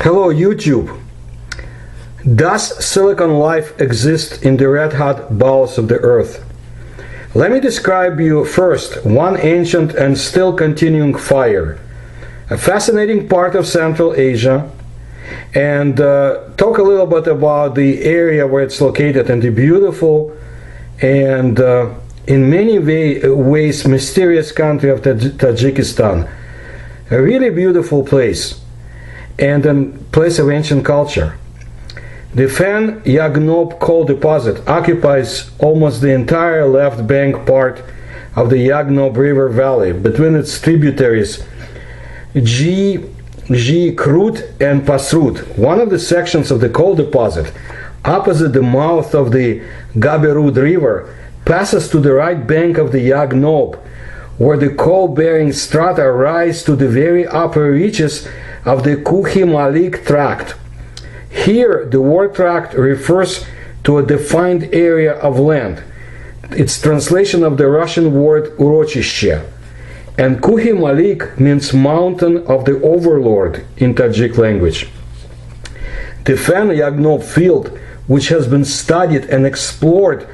Hello YouTube. Does silicon life exist in the red-hot bowels of the earth? Let me describe you first one ancient and still continuing fire, a fascinating part of Central Asia, and talk a little bit about the area where it's located and the beautiful and in many ways mysterious country of Tajikistan. A really beautiful place and a place of ancient culture. The Fan Yagnob coal deposit occupies almost the entire left bank part of the Yagnob River Valley between its tributaries Krut and Pasrut. One of the sections of the coal deposit opposite the mouth of the Gaberud River passes to the right bank of the Yagnob, where the coal-bearing strata rise to the very upper reaches of the Kuhi Malik tract. Here, the word tract refers to a defined area of land. It's translation of the Russian word urochische. And Kuhi Malik means mountain of the overlord in Tajik language. The Fan Yagnob field, which has been studied and explored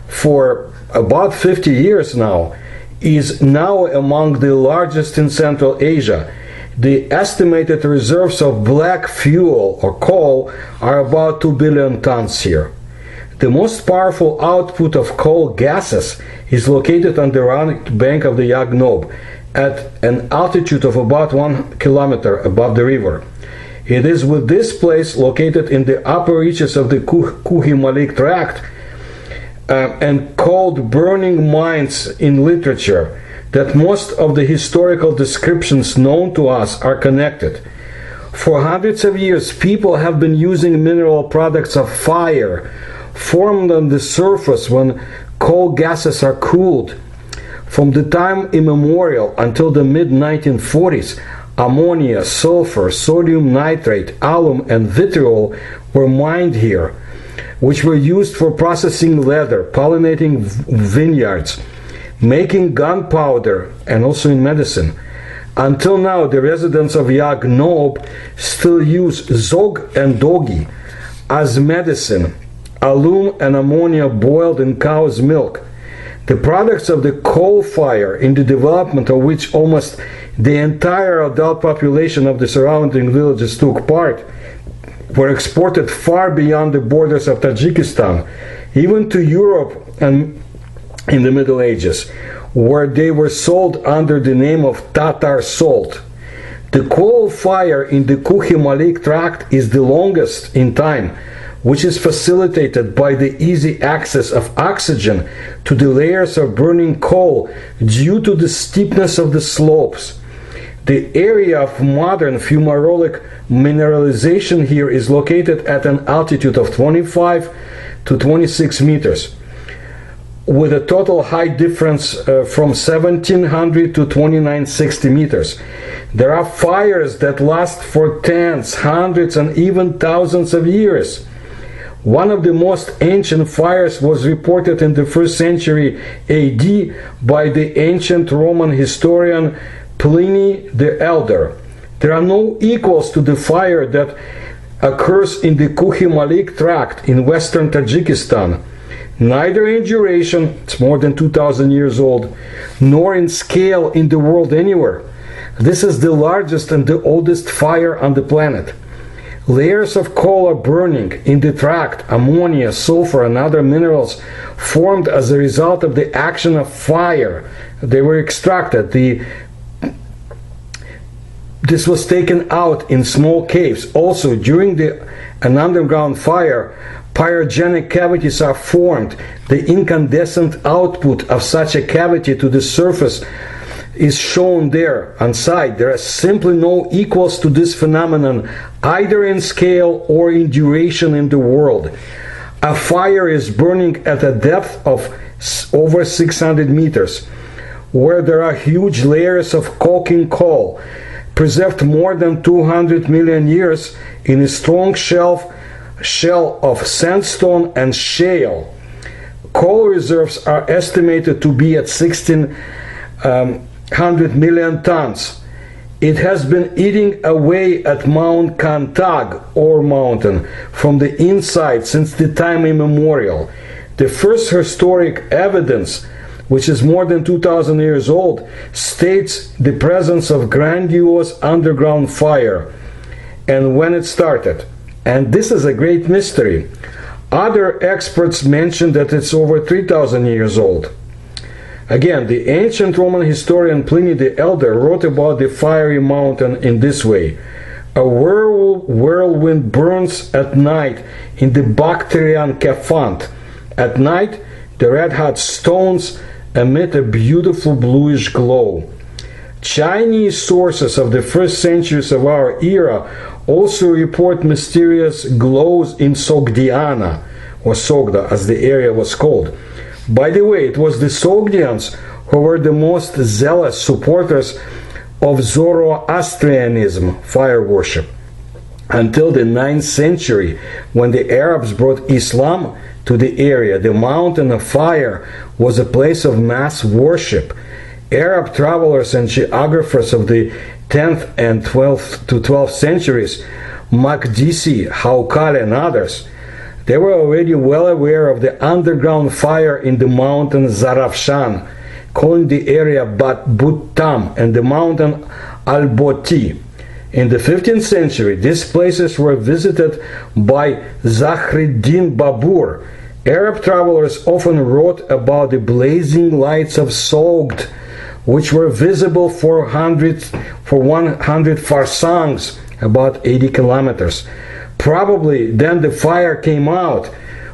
for about 50 years now, is now among the largest in Central Asia. The estimated reserves of black fuel or coal are about 2 billion tons here. The most powerful output of coal gases is located on the right bank of the Yagnob at an altitude of about 1 kilometer above the river. It is with this place located in the upper reaches of the Kuhi Malik tract and called burning mines in literature that most of the historical descriptions known to us are connected. For hundreds of years, people have been using mineral products of fire formed on the surface when coal gases are cooled. From the time immemorial until the mid-1940s, ammonia, sulfur, sodium nitrate, alum, and vitriol were mined here, which were used for processing leather, pollinating vineyards, making gunpowder, and also in medicine. Until now, the residents of Yagnob still use zog and dogi as medicine, alum and ammonia boiled in cow's milk. The products of the coal fire, in the development of which almost the entire adult population of the surrounding villages took part, were exported far beyond the borders of Tajikistan, even to Europe and in the Middle Ages, where they were sold under the name of Tatar salt. The coal fire in the Kuhi Malik tract is the longest in time, which is facilitated by the easy access of oxygen to the layers of burning coal due to the steepness of the slopes. The area of modern fumarolic mineralization here is located at an altitude of 25 to 26 meters, with a total height difference from 1700 to 2960 meters. There are fires that last for tens, hundreds, and even thousands of years. One of the most ancient fires was reported in the 1st century AD by the ancient Roman historian Pliny the Elder. There are no equals to the fire that occurs in the Kuhi Malik tract in western Tajikistan, neither in duration, it's more than 2,000 years old, nor in scale in the world anywhere. This is the largest and the oldest fire on the planet. Layers of coal are burning in the tract. Ammonia, sulfur, and other minerals formed as a result of the action of fire. They were extracted. This was taken out in small caves. Also, during an underground fire, pyrogenic cavities are formed. The incandescent output of such a cavity to the surface is shown there on site. There are simply no equals to this phenomenon, either in scale or in duration in the world. A fire is burning at a depth of over 600 meters, where there are huge layers of coking coal, preserved more than 200 million years in a strong shell of sandstone and shale. Coal reserves are estimated to be at 1,600 million tons, It has been eating away at Mount Kantag, or mountain, from the inside since the time immemorial. The first historic evidence, which is more than 2,000 years old, states the presence of grandiose underground fire and when it started. And this is a great mystery. Other experts mention that it's over 3,000 years old. Again, the ancient Roman historian Pliny the Elder wrote about the fiery mountain in this way. A whirlwind burns at night in the Bactrian Kephant. At night, the red-hot stones emit a beautiful bluish glow. Chinese sources of the first centuries of our era also report mysterious glows in Sogdiana, or Sogda as the area was called. By the way, it was the Sogdians who were the most zealous supporters of Zoroastrianism, fire worship, until the 9th century, when the Arabs brought Islam to the area. The mountain of fire was a place of mass worship. Arab travelers and geographers of the 10th and 12th to 12th centuries, Makdisi, Haukal, and others, they were already well aware of the underground fire in the mountain Zarafshan, calling the area Buttam, and the mountain Al-Boti. In the 15th century, these places were visited by Zahriddin Babur. Arab travelers often wrote about the blazing lights of Sogd, which were visible for 100 farsangs, about 80 kilometers. Probably then the fire came out,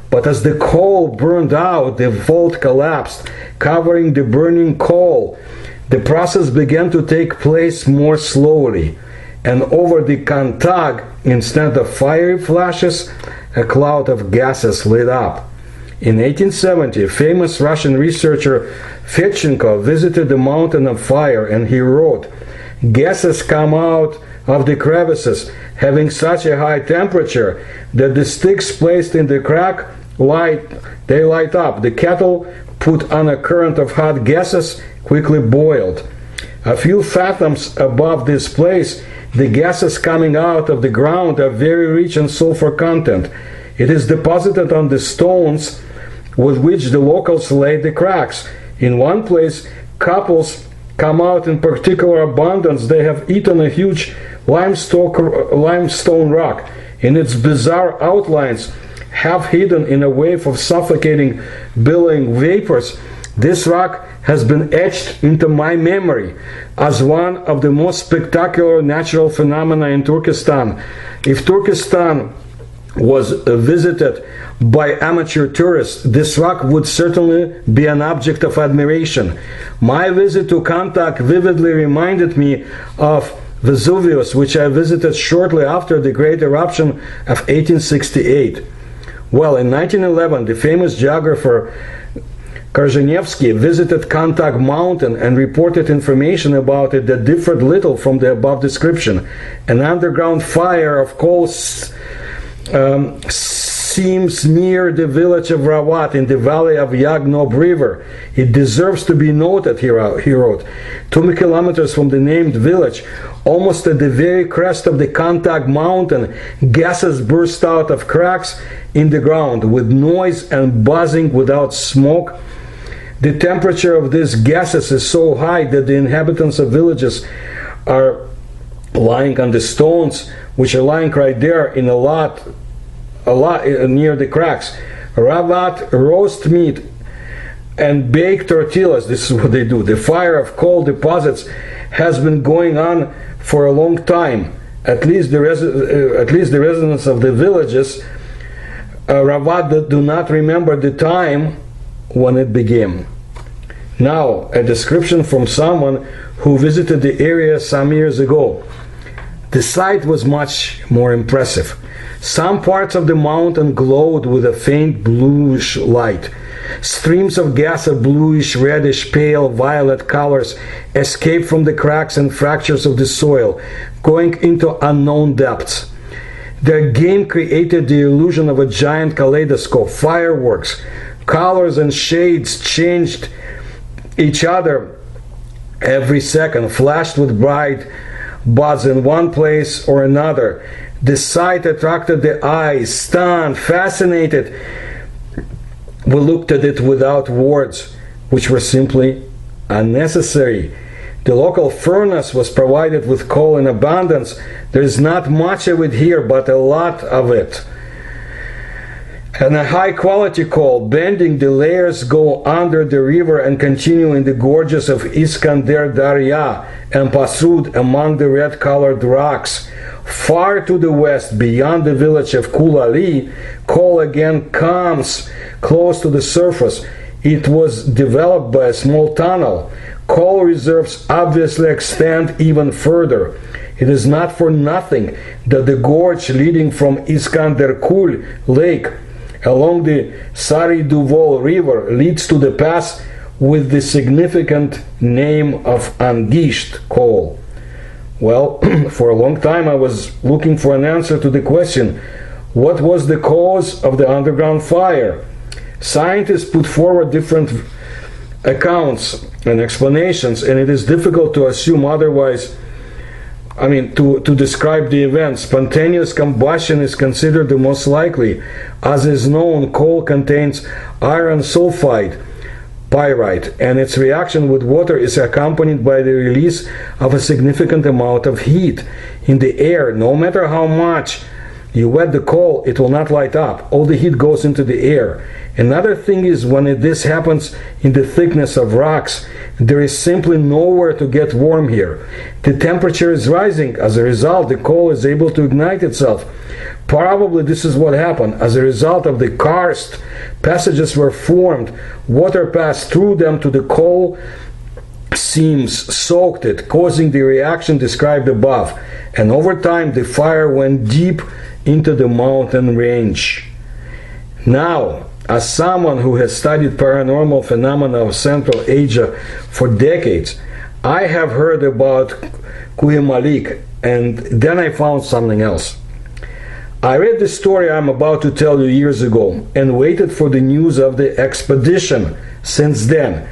but as the coal burned out, the vault collapsed, covering the burning coal. The process began to take place more slowly, and over the Kantag, instead of fiery flashes, a cloud of gases lit up. In 1870, famous Russian researcher Fedchenko visited the mountain of fire, and he wrote, "Gases come out of the crevices, having such a high temperature that the sticks placed in the crack light up. The kettle put on a current of hot gases quickly boiled. A few fathoms above this place, the gases coming out of the ground are very rich in sulfur content. It is deposited on the stones with which the locals laid the cracks. In one place, couples come out in particular abundance. They have eaten a huge limestone rock. In its bizarre outlines, half hidden in a wave of suffocating, billowing vapors, this rock has been etched into my memory as one of the most spectacular natural phenomena in Turkestan. If Turkestan was visited by amateur tourists, this rock would certainly be an object of admiration. My visit to Kantak vividly reminded me of Vesuvius, which I visited shortly after the great eruption of 1868. Well, in 1911, the famous geographer Korzeniewski visited Kantak mountain and reported information about it that differed little from the above description. An underground fire of coal seems near the village of Rawat in the valley of Yagnob river. It deserves to be noted, he wrote. 2 kilometers from the named village, almost at the very crest of the Kantak mountain, gases burst out of cracks in the ground with noise and buzzing without smoke. The temperature of these gases is so high that the inhabitants of villages are lying on the stones, which are lying right there in a lot near the cracks. Ravat, roast meat, and baked tortillas. This is what they do. The fire of coal deposits has been going on for a long time. At least the residents of the villages, Ravat, do not remember the time when it began. Now, a description from someone who visited the area some years ago. The sight was much more impressive. Some parts of the mountain glowed with a faint bluish light. Streams of gas of bluish, reddish, pale, violet colors escaped from the cracks and fractures of the soil, going into unknown depths. Their game created the illusion of a giant kaleidoscope. Fireworks, colors and shades changed each other every second, flashed with bright buds in one place or another. The sight attracted the eyes. Stunned, fascinated, we looked at it without words, which were simply unnecessary. The local furnace was provided with coal in abundance. There is not much of it here, but a lot of it. And a high quality coal. Bending the layers go under the river and continue in the gorges of Iskander Darya and Pasrud among the red colored rocks. Far to the west, beyond the village of Kulali, coal again comes close to the surface. It was developed by a small tunnel. Coal reserves obviously extend even further. It is not for nothing that the gorge leading from Iskanderkul Lake along the Sari-Duvol River leads to the pass with the significant name of Angisht coal. Well, for a long time I was looking for an answer to the question, what was the cause of the underground fire? Scientists put forward different accounts and explanations, and it is difficult to assume otherwise. To describe the event. Spontaneous combustion is considered the most likely. As is known, coal contains iron sulfide, pyrite, and its reaction with water is accompanied by the release of a significant amount of heat in the air. No matter how much you wet the coal, it will not light up. All the heat goes into the air. Another thing is, when this happens in the thickness of rocks, there is simply nowhere to get warm here. The temperature is rising. As a result, the coal is able to ignite itself. Probably this is what happened. As a result of the karst, passages were formed. Water passed through them to the coal seams, soaked it, causing the reaction described above. And over time, the fire went deep into the mountain range. Now, as someone who has studied paranormal phenomena of Central Asia for decades, I have heard about Kuhi Malik, and then I found something else. I read the story I'm about to tell you years ago and waited for the news of the expedition since then,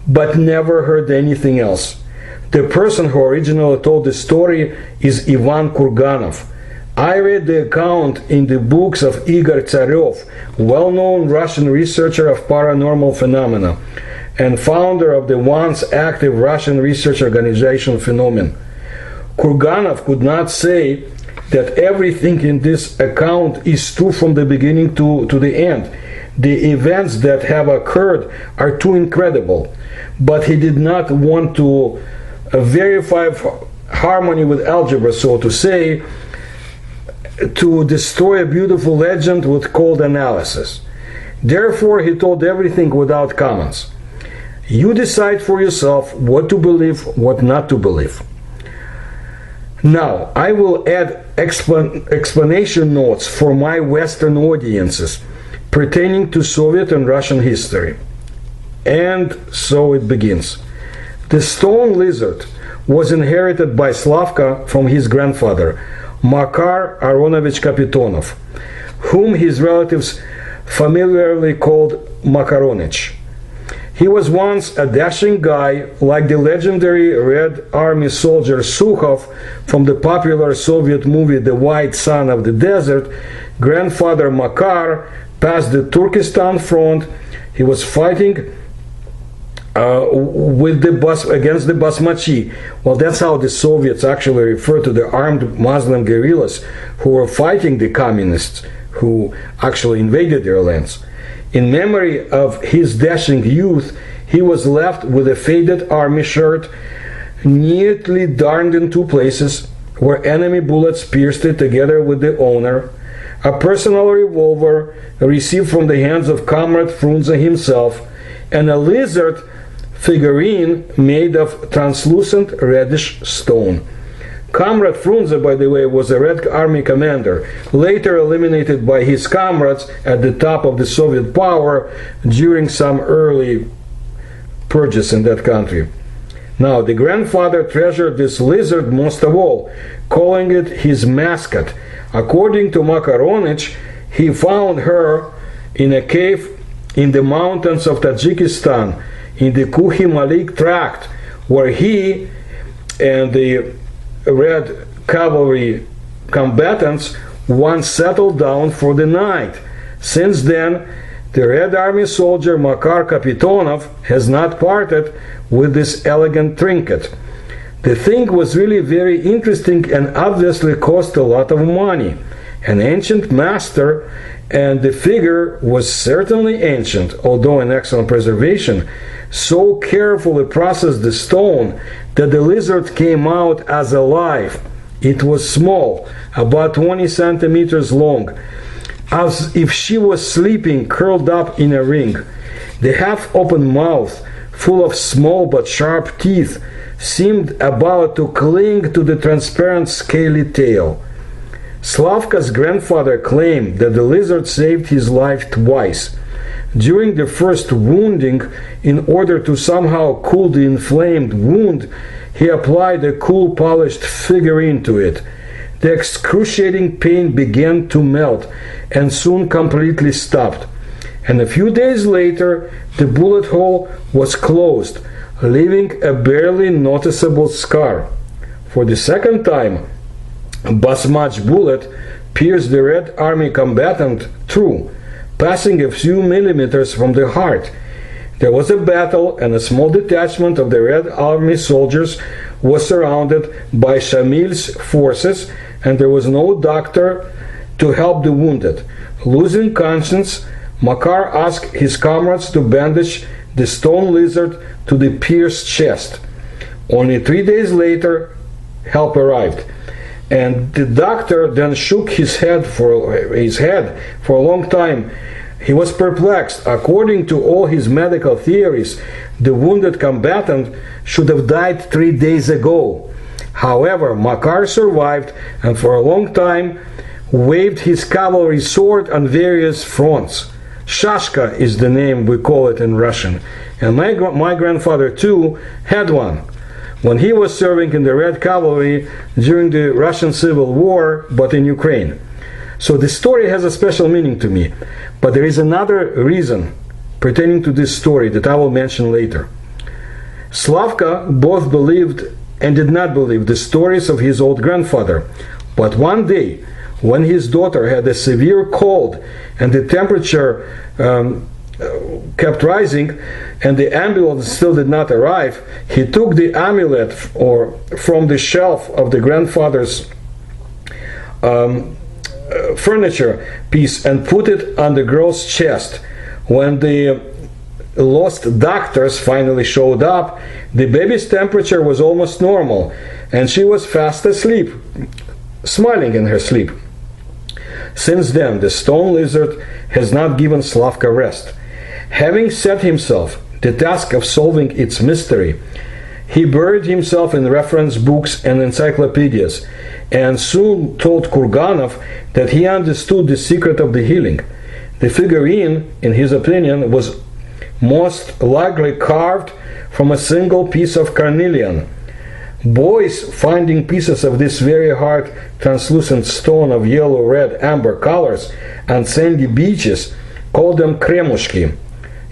but never heard anything else. The person who originally told the story is Ivan Kurganov. I read the account in the books of Igor Tsarev, well-known Russian researcher of paranormal phenomena and founder of the once active Russian research organization Phenomen. Kurganov could not say that everything in this account is true from the beginning to the end. The events that have occurred are too incredible, but he did not want to verify harmony with algebra, so to say, to destroy a beautiful legend with cold analysis. Therefore, he told everything without comments. You decide for yourself what to believe, what not to believe. Now, I will add explanation notes for my Western audiences pertaining to Soviet and Russian history. And so it begins. The stone lizard was inherited by Slavka from his grandfather, Makar Aronovich Kapitonov, whom his relatives familiarly called Makaronich. He was once a dashing guy, like the legendary Red Army soldier Sukhov from the popular Soviet movie The White Sun of the Desert. Grandfather Makar passed the Turkestan front. He was fighting against the Basmachi. Well, that's how the Soviets actually refer to the armed Muslim guerrillas who were fighting the communists who actually invaded their lands. In memory of his dashing youth, he was left with a faded army shirt, neatly darned in two places, where enemy bullets pierced it together with the owner, a personal revolver received from the hands of Comrade Frunze himself, and a lizard figurine made of translucent reddish stone. Comrade Frunze, by the way, was a Red Army commander, later eliminated by his comrades at the top of the Soviet power during some early purges in that country. Now, the grandfather treasured this lizard most of all, calling it his mascot. According to Makaronich, he found her in a cave in the mountains of Tajikistan, in the Kuhi Malik tract, where he and the Red Cavalry combatants once settled down for the night. Since then, the Red Army soldier Makar Kapitonov has not parted with this elegant trinket. The thing was really very interesting and obviously cost a lot of money. An ancient master, and the figure was certainly ancient, although in excellent preservation, so carefully processed the stone that the lizard came out as alive. It was small, about 20 centimeters long, as if she was sleeping curled up in a ring. The half-open mouth, full of small but sharp teeth, seemed about to cling to the transparent scaly tail. Slavka's grandfather claimed that the lizard saved his life twice. During the first wounding, in order to somehow cool the inflamed wound, he applied a cool polished figurine to it. The excruciating pain began to melt and soon completely stopped. And a few days later, the bullet hole was closed, leaving a barely noticeable scar. For the second time, a basmach bullet pierced the Red Army combatant through, passing a few millimeters from the heart. There was a battle, and a small detachment of the Red Army soldiers was surrounded by Shamil's forces, and there was no doctor to help the wounded. Losing conscience, Makar asked his comrades to bandage the stone lizard to the pierced chest. Only 3 days later, help arrived, and the doctor then shook his head for a long time. He was perplexed. According to all his medical theories, the wounded combatant should have died 3 days ago. However, Makar survived, and for a long time waved his cavalry sword on various fronts. Shashka is the name we call it in Russian, and my grandfather too had one when he was serving in the Red Cavalry during the Russian Civil War, but in Ukraine. So this story has a special meaning to me, but there is another reason pertaining to this story that I will mention later. Slavka both believed and did not believe the stories of his old grandfather, but one day, when his daughter had a severe cold and the temperature kept rising and the ambulance still did not arrive, he took the amulet from the shelf of the grandfather's furniture piece and put it on the girl's chest. When the lost doctors finally showed up, the baby's temperature was almost normal, and she was fast asleep, smiling in her sleep. Since then, the stone lizard has not given Slavka rest. Having set himself the task of solving its mystery, he buried himself in reference books and encyclopedias, and soon told Kurganov that he understood the secret of the healing. The figurine, in his opinion, was most likely carved from a single piece of carnelian. Boys finding pieces of this very hard translucent stone of yellow, red, amber colors on sandy beaches called them kremushki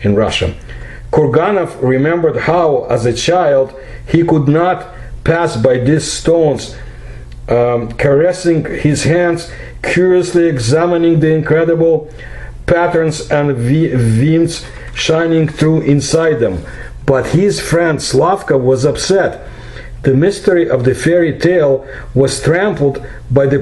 in Russian. Kurganov remembered how, as a child, he could not pass by these stones, caressing his hands, curiously examining the incredible patterns and veins shining through inside them. But his friend Slavka was upset. The mystery of the fairy tale was trampled by the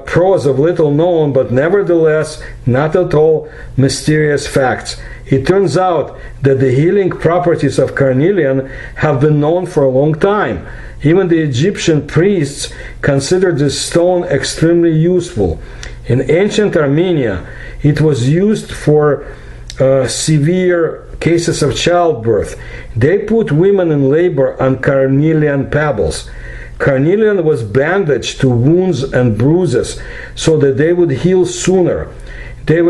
prose of little known but nevertheless not at all mysterious facts. It turns out that the healing properties of carnelian have been known for a long time. Even the Egyptian priests considered this stone extremely useful. In ancient Armenia, it was used for severe cases of childbirth. They put women in labor on carnelian pebbles. Carnelian was bandaged to wounds and bruises so that they would heal sooner. They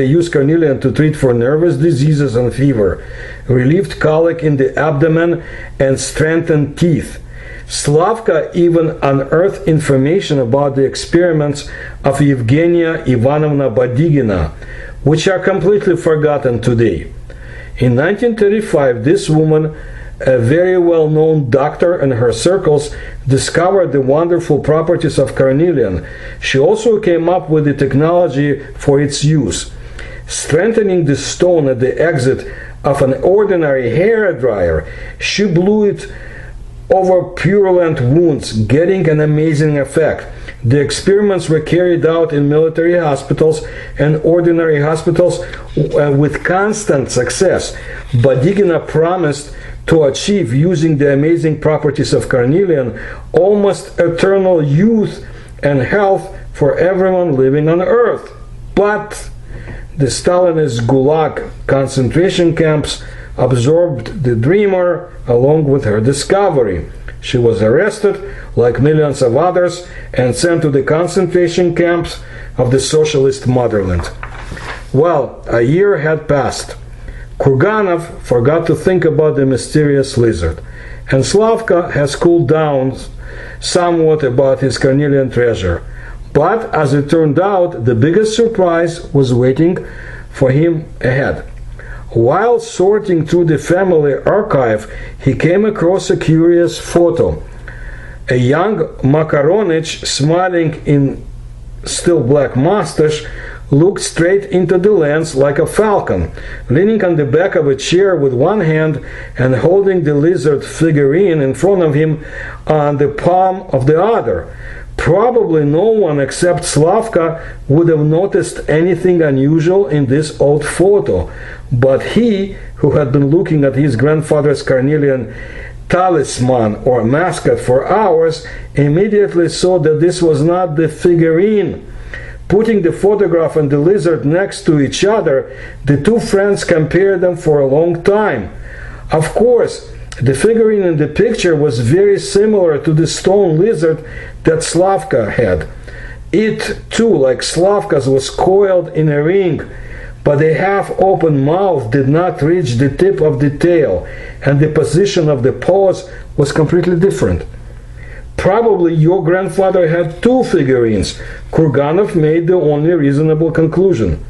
used carnelian to treat for nervous diseases and fever, relieved colic in the abdomen, and strengthened teeth. Slavka even unearthed information about the experiments of Evgenia Ivanovna Badigina, which are completely forgotten today. In 1935, this woman a very well-known doctor in her circles, discovered the wonderful properties of carnelian. She also came up with the technology for its use. Strengthening the stone at the exit of an ordinary hair dryer, she blew it over purulent wounds, getting an amazing effect. The experiments were carried out in military hospitals and ordinary hospitals with constant success. Badigina promised to achieve, using the amazing properties of carnelian, almost eternal youth and health for everyone living on earth. But the Stalinist Gulag concentration camps absorbed the dreamer along with her discovery. She was arrested, like millions of others, and sent to the concentration camps of the socialist motherland. Well, a year had passed. Kurganov forgot to think about the mysterious lizard, and Slavka has cooled down somewhat about his carnelian treasure. But as it turned out, the biggest surprise was waiting for him ahead. While sorting through the family archive, he came across a curious photo. A young Makaronich, smiling in still black mustache, looked straight into the lens like a falcon, leaning on the back of a chair with one hand and holding the lizard figurine in front of him on the palm of the other. Probably no one except Slavka would have noticed anything unusual in this old photo, but he, who had been looking at his grandfather's carnelian talisman or mascot for hours, immediately saw that this was not the figurine. Putting the photograph and the lizard next to each other, the two friends compared them for a long time. Of course, the figurine in the picture was very similar to the stone lizard that Slavka had. It too, like Slavka's, was coiled in a ring, but the half-open mouth did not reach the tip of the tail, and the position of the paws was completely different. Probably your grandfather had two figurines. Kurganov made the only reasonable conclusion.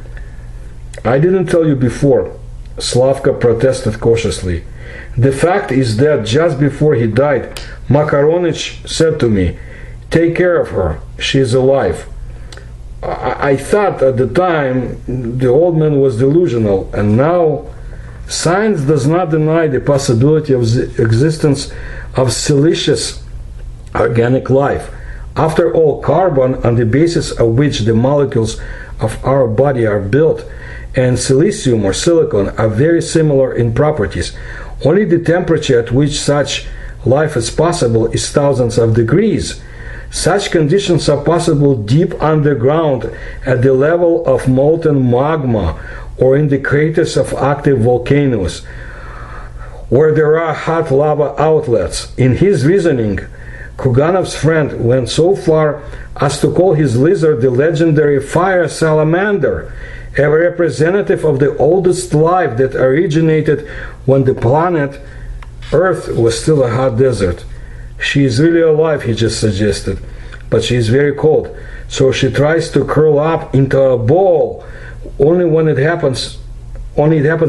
I didn't tell you before, Slavka protested cautiously. The fact is that just before he died, Makaronich said to me, "Take care of her, she is alive." I thought at the time the old man was delusional, and now science does not deny the possibility of the existence of siliceous organic life. After all, carbon, on the basis of which the molecules of our body are built, and silicium or silicon are very similar in properties. Only the temperature at which such life is possible is thousands of degrees. Such conditions are possible deep underground at the level of molten magma or in the craters of active volcanoes, where there are hot lava outlets. In his reasoning, Kurganov's friend went so far as to call his lizard the legendary fire salamander, a representative of the oldest life that originated when the planet Earth was still a hot desert. She is really alive, he just suggested, but she is very cold, so she tries to curl up into a ball. Only it happens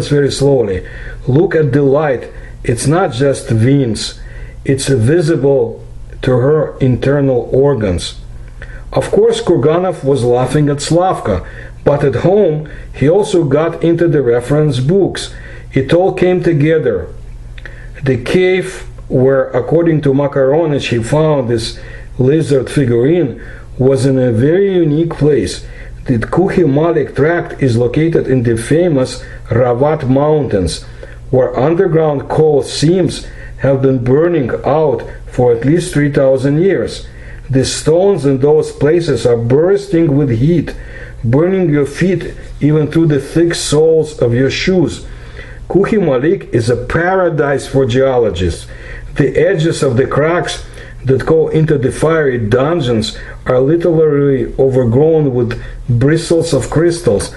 very slowly. Look at the light. It's not just veins. It's visible to her internal organs. Of course, Kurganov was laughing at Slavka, but at home he also got into the reference books. It all came together. The cave where, according to Makaronich, he found this lizard figurine was in a very unique place. The Kuhi Malik tract is located in the famous Ravat Mountains, where underground coal seams have been burning out for at least 3,000 years. The stones in those places are bursting with heat, burning your feet even through the thick soles of your shoes. Kuhi Malik is a paradise for geologists. The edges of the cracks that go into the fiery dungeons are literally overgrown with bristles of crystals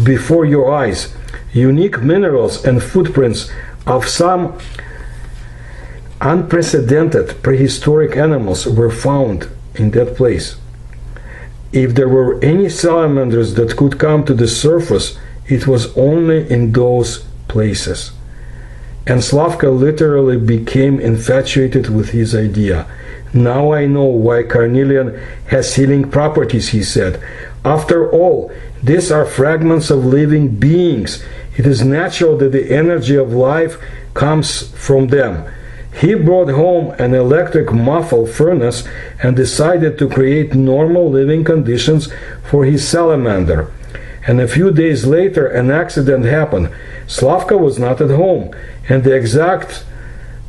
before your eyes. Unique minerals and footprints of some unprecedented prehistoric animals were found in that place. If there were any salamanders that could come to the surface, it was only in those places. and Slavka literally became infatuated with his idea. Now I know why Carnelian has healing properties, he said. After all, these are fragments of living beings. It is natural that the energy of life comes from them. He brought home an electric muffle furnace and decided to create normal living conditions for his salamander. And a few days later, an accident happened. Slavka was not at home, and the exact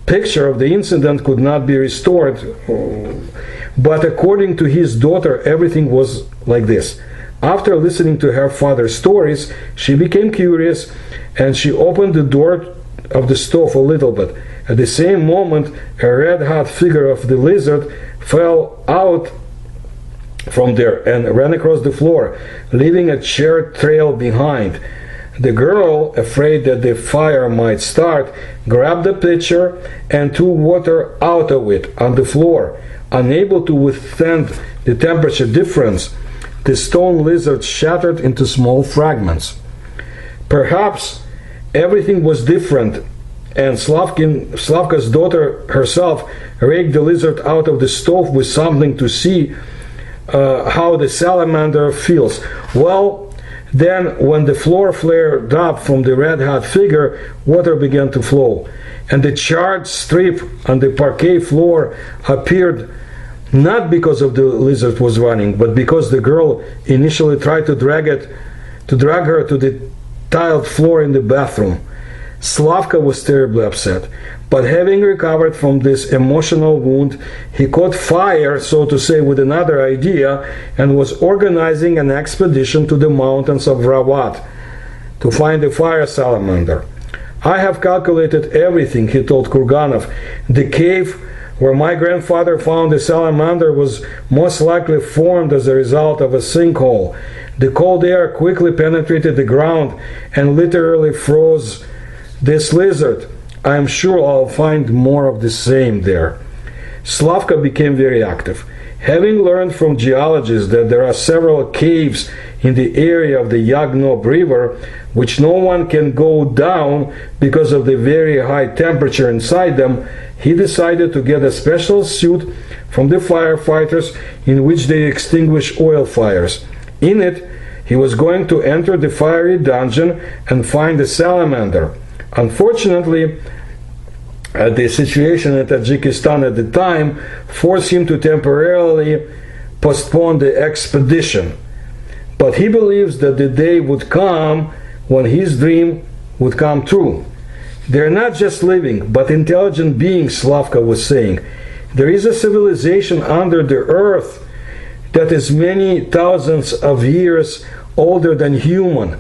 picture of the incident could not be restored. But according to his daughter, everything was like this. After listening to her father's stories, she became curious, and she opened the door of the stove a little bit. At the same moment, a red-hot figure of the lizard fell out from there and ran across the floor, leaving a charred trail behind. The girl, afraid that the fire might start, grabbed the pitcher and threw water out of it on the floor. Unable to withstand the temperature difference, the stone lizard shattered into small fragments. Perhaps everything was different, and Slavka's daughter herself raked the lizard out of the stove with something to see how the salamander feels. Well, then, when the floor flared up from the red-hot figure, water began to flow, and the charred strip on the parquet floor appeared not because of the lizard was running, but because the girl initially tried to drag her to the tiled floor in the bathroom. Slavka was terribly upset, but having recovered from this emotional wound, he caught fire, so to say, with another idea, and was organizing an expedition to the mountains of Rawat to find the fire salamander. I have calculated everything, he told Kurganov. The cave where my grandfather found the salamander was most likely formed as a result of a sinkhole. The cold air quickly penetrated the ground and literally froze this lizard. I am sure I'll find more of the same there. Slavka became very active. Having learned from geologists that there are several caves in the area of the Yagnob river which no one can go down because of the very high temperature inside them, he decided to get a special suit from the firefighters in which they extinguish oil fires. In it, he was going to enter the fiery dungeon and find the salamander. Unfortunately, the situation in Tajikistan at the time forced him to temporarily postpone the expedition. But he believes that the day would come when his dream would come true. They're not just living, but intelligent beings, Slavka was saying. There is a civilization under the earth that is many thousands of years older than human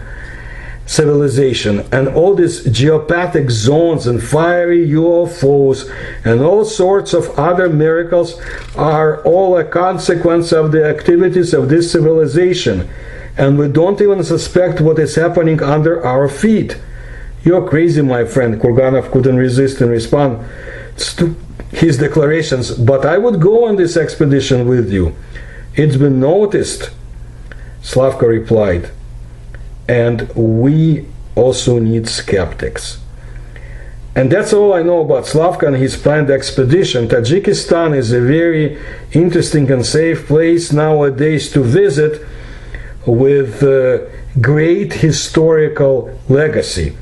civilization, and all these geopathic zones and fiery UFOs and all sorts of other miracles are all a consequence of the activities of this civilization, and we don't even suspect what is happening under our feet. You're crazy, my friend, Kurganov couldn't resist and respond to his declarations, but I would go on this expedition with you. It's been noticed, Slavka replied. And we also need skeptics. And that's all I know about Slavka and his planned expedition. Tajikistan is a very interesting and safe place nowadays to visit, with great historical legacy.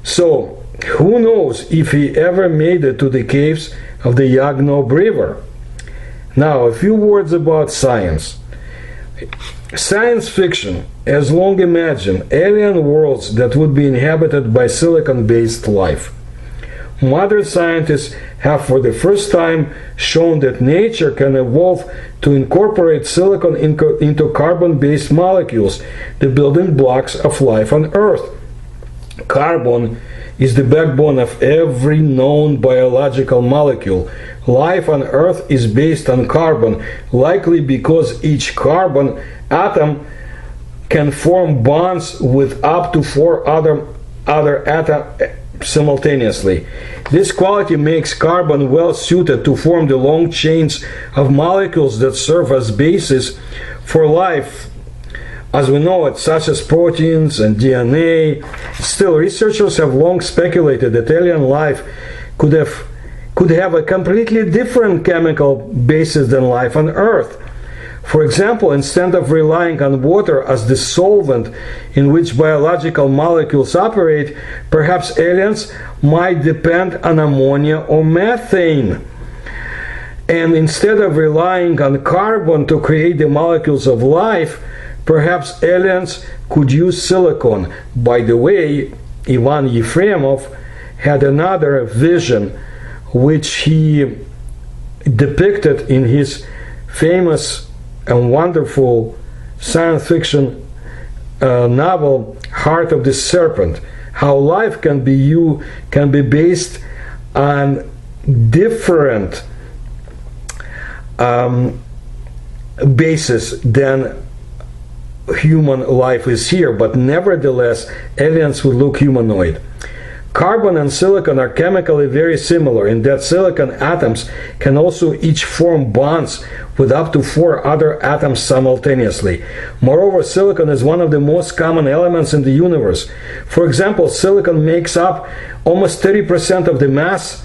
So, who knows if he ever made it to the caves of the Yagnob river. Now, a few words about science. Science fiction has long imagined alien worlds that would be inhabited by silicon-based life. Modern scientists have for the first time shown that nature can evolve to incorporate silicon into carbon-based molecules, the building blocks of life on Earth. Carbon is the backbone of every known biological molecule. Life on Earth is based on carbon, likely because each carbon atom can form bonds with up to 4 other atoms simultaneously. This quality makes carbon well suited to form the long chains of molecules that serve as basis for life as we know it, such as proteins and DNA. Still, researchers have long speculated that alien life could have a completely different chemical basis than life on Earth. For example, instead of relying on water as the solvent in which biological molecules operate, perhaps aliens might depend on ammonia or methane. And instead of relying on carbon to create the molecules of life, perhaps aliens could use silicon. By the way, Ivan Yefremov had another vision which he depicted in his famous and wonderful science fiction novel Heart of the Serpent, how life can be based on different basis than human life is here, but nevertheless aliens would look humanoid. Carbon and silicon are chemically very similar in that silicon atoms can also each form bonds with up to 4 other atoms simultaneously. Moreover, silicon is one of the most common elements in the universe. For example, silicon makes up almost 30% of the mass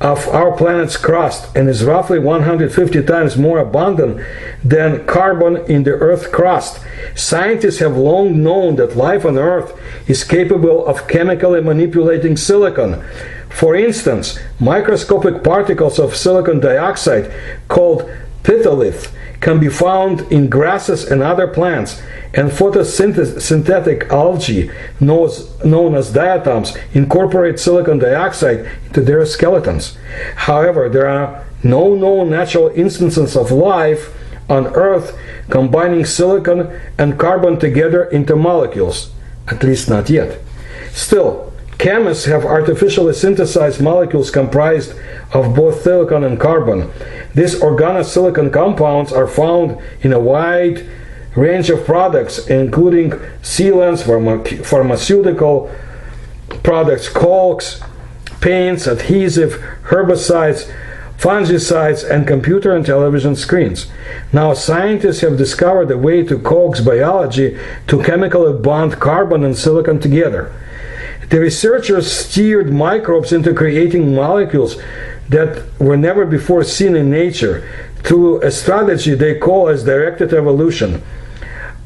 of our planet's crust and is roughly 150 times more abundant than carbon in the Earth's crust. Scientists have long known that life on Earth is capable of chemically manipulating silicon. For instance, microscopic particles of silicon dioxide called pithilith can be found in grasses and other plants, and photosynthetic algae, known as diatoms, incorporate silicon dioxide into their skeletons. However, there are no known natural instances of life on Earth combining silicon and carbon together into molecules, at least not yet. Still, chemists have artificially synthesized molecules comprised of both silicon and carbon. These organosilicon compounds are found in a wide range of products, including sealants, pharmaceutical products, caulks, paints, adhesive, herbicides, fungicides, and computer and television screens. Now, scientists have discovered a way to coax biology to chemically bond carbon and silicon together. The researchers steered microbes into creating molecules that were never before seen in nature through a strategy they call as directed evolution.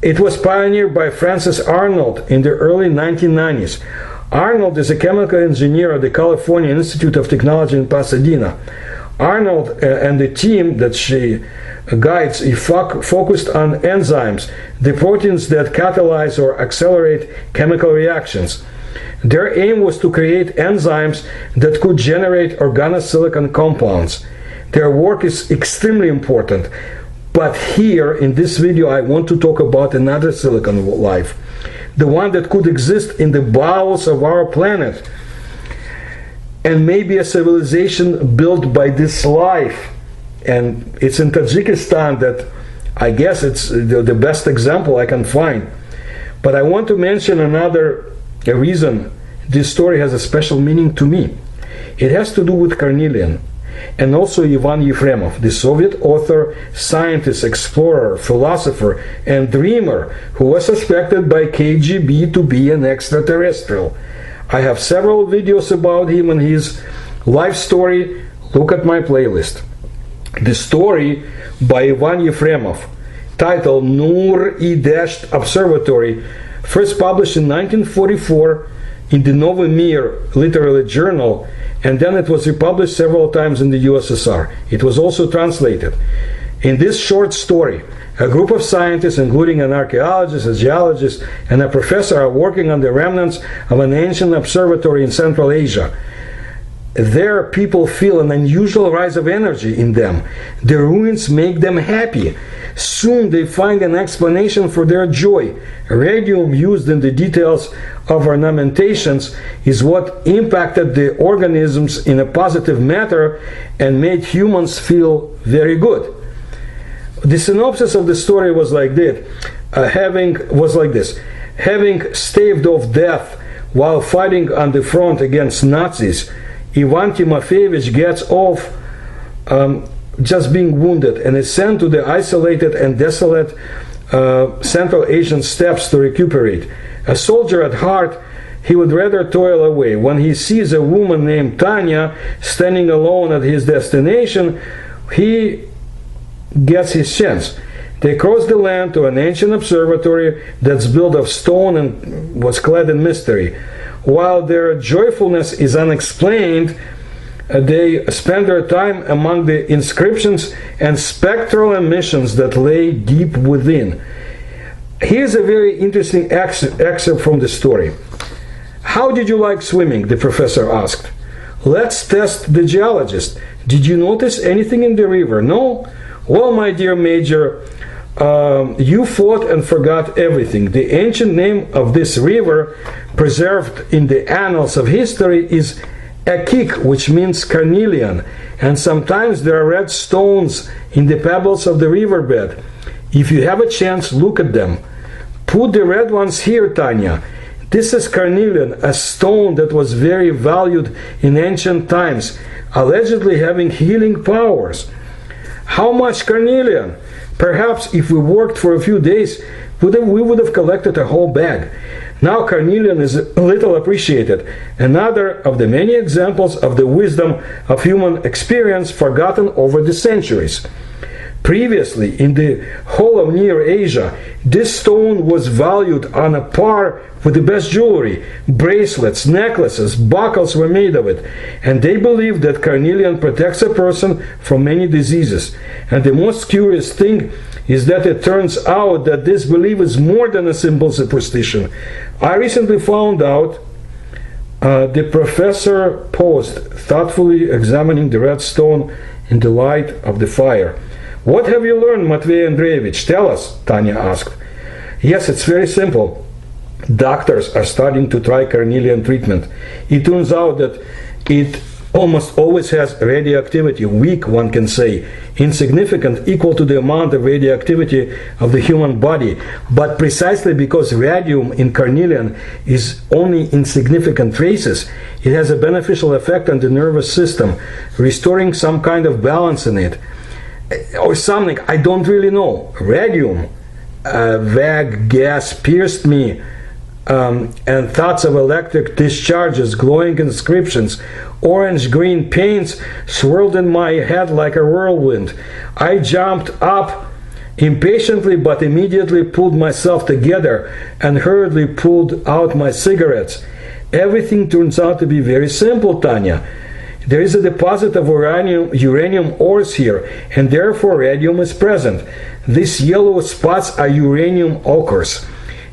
It was pioneered by Francis Arnold in the early 1990s. Arnold is a chemical engineer at the California Institute of Technology in Pasadena. Arnold and the team that she guides focused on enzymes, the proteins that catalyze or accelerate chemical reactions. Their aim was to create enzymes that could generate organosilicon compounds. Their work is extremely important, but here in this video I want to talk about another silicon life, the one that could exist in the bowels of our planet, and maybe a civilization built by this life. And it's in Tajikistan that I guess it's the best example I can find. But I want to mention another reason this story has a special meaning to me. It has to do with Carnelian and also Ivan Yefremov, the Soviet author, scientist, explorer, philosopher, and dreamer who was suspected by KGB to be an extraterrestrial. I have several videos about him and his life story. Look at my playlist. The story by Ivan Yefremov, titled Nur-E Observatory, first published in 1944 in the Novy Mir literary journal, and then it was republished several times in the USSR. It was also translated. In this short story, a group of scientists, including an archaeologist, a geologist, and a professor, are working on the remnants of an ancient observatory in Central Asia. There, people feel an unusual rise of energy in them. The ruins make them happy. Soon they find an explanation for their joy. Radium used in the details of ornamentations is what impacted the organisms in a positive manner and made humans feel very good. The synopsis of the story was like this. Having staved off death while fighting on the front against Nazis, Ivan Timofeyevich gets off just being wounded and is sent to the isolated and desolate Central Asian steppes to recuperate. A soldier at heart, he would rather toil away. When he sees a woman named Tanya standing alone at his destination, he gets his chance. They cross the land to an ancient observatory that's built of stone and was clad in mystery. While their joyfulness is unexplained, they spend their time among the inscriptions and spectral emissions that lay deep within. Here's a very interesting excerpt from the story. "How did you like swimming?" the professor asked. "Let's test the geologist. Did you notice anything in the river? No? Well, my dear Major, you fought and forgot everything. The ancient name of this river, preserved in the annals of history, is Ekik, which means Carnelian, and sometimes there are red stones in the pebbles of the riverbed. If you have a chance, look at them. Put the red ones here, Tanya. This is Carnelian, a stone that was very valued in ancient times, allegedly having healing powers." "How much Carnelian?" "Perhaps if we worked for a few days, we would have collected a whole bag. Now Carnelian is little appreciated, another of the many examples of the wisdom of human experience forgotten over the centuries. Previously, in the whole of Near Asia, this stone was valued on a par with the best jewelry. Bracelets, necklaces, buckles were made of it, and they believed that Carnelian protects a person from many diseases. And the most curious thing is that it turns out that this belief is more than a simple superstition. I recently found out," the professor paused, thoughtfully examining the red stone in the light of the fire. "What have you learned, Matvey Andreevich? Tell us," Tanya asked. "Yes, it's very simple. Doctors are starting to try Carnelian treatment. It turns out that it almost always has radioactivity, weak one can say, insignificant, equal to the amount of radioactivity of the human body. But precisely because radium in Carnelian is only insignificant traces, it has a beneficial effect on the nervous system, restoring some kind of balance in it. Or something, I don't really know. Radium, a vague gas pierced me, and thoughts of electric discharges, glowing inscriptions, orange-green paints swirled in my head like a whirlwind. I jumped up impatiently, but immediately pulled myself together and hurriedly pulled out my cigarettes. Everything turns out to be very simple, Tanya. There is a deposit of uranium ores here, and therefore radium is present. These yellow spots are uranium ochres.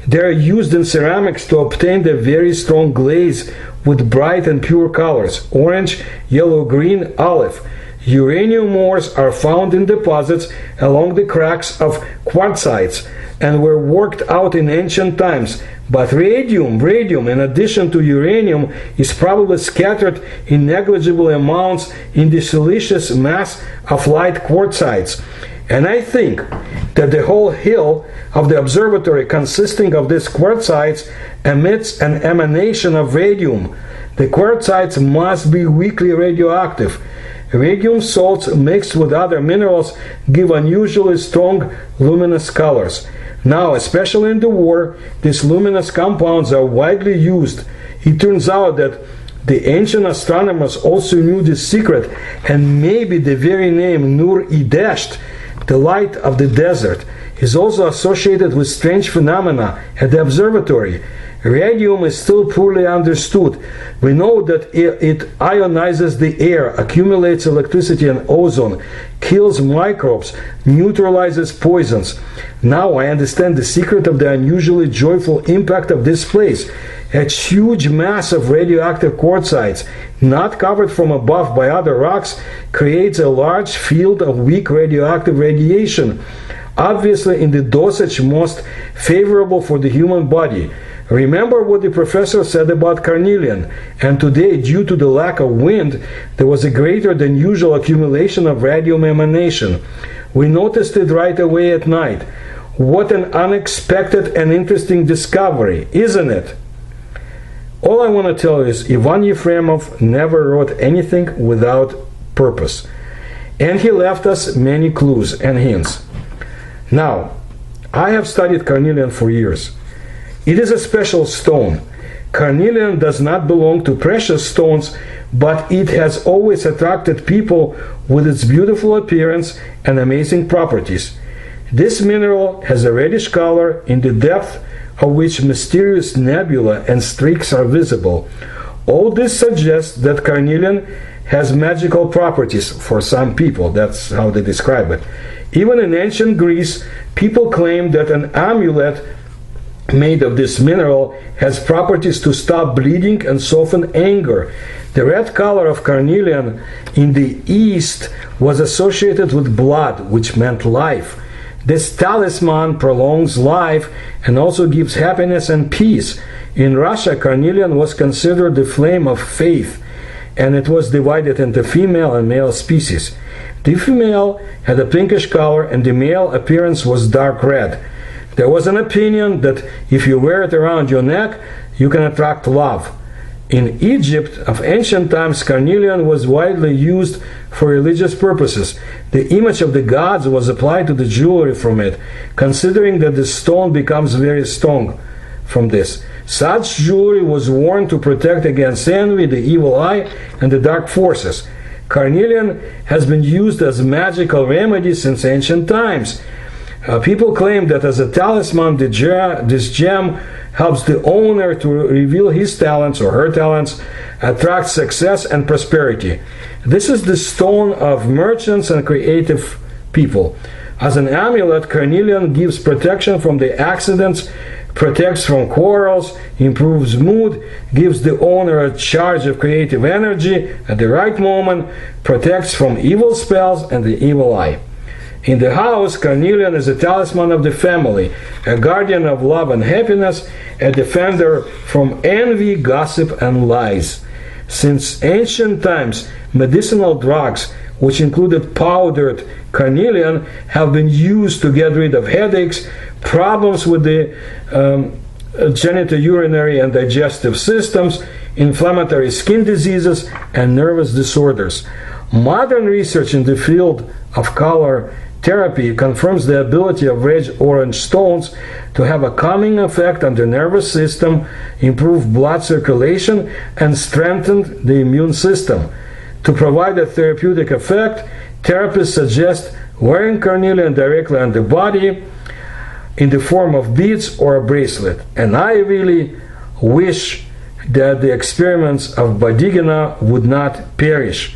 They are used in ceramics to obtain the very strong glaze with bright and pure colors: orange, yellow, green, olive. Uranium ores are found in deposits along the cracks of quartzites and were worked out in ancient times. But radium, in addition to uranium, is probably scattered in negligible amounts in the siliceous mass of light quartzites. And I think that the whole hill of the observatory consisting of these quartzites emits an emanation of radium. The quartzites must be weakly radioactive. Radium salts mixed with other minerals give unusually strong luminous colors. Now, especially in the war, these luminous compounds are widely used. It turns out that the ancient astronomers also knew this secret, and maybe the very name Nur-i-Dasht, the light of the desert, is also associated with strange phenomena at the observatory. Radium is still poorly understood. We know that it ionizes the air, accumulates electricity and ozone, kills microbes, neutralizes poisons. Now I understand the secret of the unusually joyful impact of this place. A huge mass of radioactive quartzites, not covered from above by other rocks, creates a large field of weak radioactive radiation, obviously in the dosage most favorable for the human body. Remember what the professor said about Carnelian, and today, due to the lack of wind, there was a greater than usual accumulation of radium emanation. We noticed it right away at night. What an unexpected and interesting discovery, isn't it? All I want to tell you is Ivan Yefremov never wrote anything without purpose, and he left us many clues and hints. Now, I have studied carnelian for years. It is a special stone. Carnelian does not belong to precious stones, but it has always attracted people with its beautiful appearance and amazing properties. This mineral has a reddish color in the depth of which mysterious nebula and streaks are visible. All this suggests that carnelian has magical properties for some people. That's how they describe it. Even in ancient Greece, people claimed that an amulet made of this mineral has properties to stop bleeding and soften anger. The red color of carnelian in the East was associated with blood, which meant life. This talisman prolongs life and also gives happiness and peace. In Russia, carnelian was considered the flame of faith, and it was divided into female and male species. The female had a pinkish color and the male appearance was dark red. There was an opinion that if you wear it around your neck, you can attract love. In Egypt of ancient times, carnelian was widely used for religious purposes. The image of the gods was applied to the jewelry from it, considering that the stone becomes very strong from this. Such jewelry was worn to protect against envy, the evil eye, and the dark forces. Carnelian has been used as a magical remedy since ancient times. People claim that as a talisman, this gem helps the owner to reveal his talents or her talents, attract success and prosperity. This is the stone of merchants and creative people. As an amulet, carnelian gives protection from the accidents, protects from quarrels, improves mood, gives the owner a charge of creative energy at the right moment, protects from evil spells and the evil eye. In the house, carnelian is a talisman of the family, a guardian of love and happiness, a defender from envy, gossip, and lies. Since ancient times, medicinal drugs, which included powdered carnelian, have been used to get rid of headaches, problems with the genitourinary and digestive systems, inflammatory skin diseases, and nervous disorders. Modern research in the field of color therapy confirms the ability of red orange stones to have a calming effect on the nervous system, improve blood circulation, and strengthen the immune system. To provide a therapeutic effect, therapists suggest wearing carnelian directly on the body in the form of beads or a bracelet. And I really wish that the experiments of Badigina would not perish,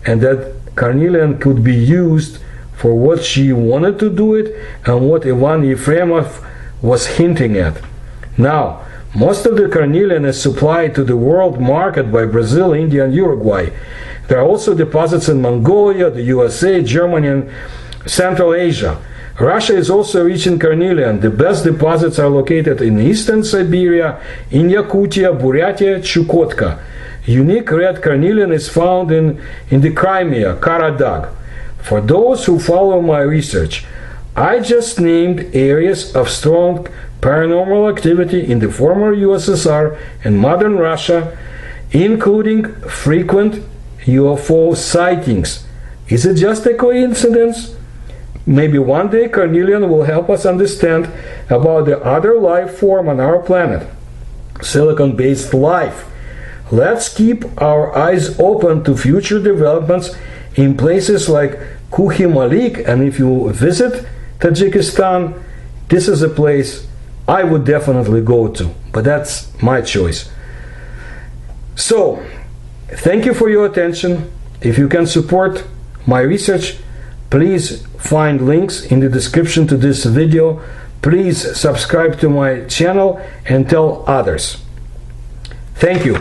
and that carnelian could be used for what she wanted to do it and what Ivan Yefremov was hinting at. Now, most of the carnelian is supplied to the world market by Brazil, India, and Uruguay. There are also deposits in Mongolia, the USA, Germany, and Central Asia. Russia is also rich in carnelian. The best deposits are located in eastern Siberia, in Yakutia, Buryatia, Chukotka. Unique red carnelian is found in the Crimea, Karadag. For those who follow my research, I just named areas of strong paranormal activity in the former USSR and modern Russia, including frequent UFO sightings. Is it just a coincidence? Maybe one day carnelian will help us understand about the other life form on our planet, silicon-based life. Let's keep our eyes open to future developments in places like Kuhi Malik, and if you visit Tajikistan, this is a place I would definitely go to, but that's my choice. So, thank you for your attention. If you can support my research, please find links in the description to this video. Please subscribe to my channel and tell others. Thank you.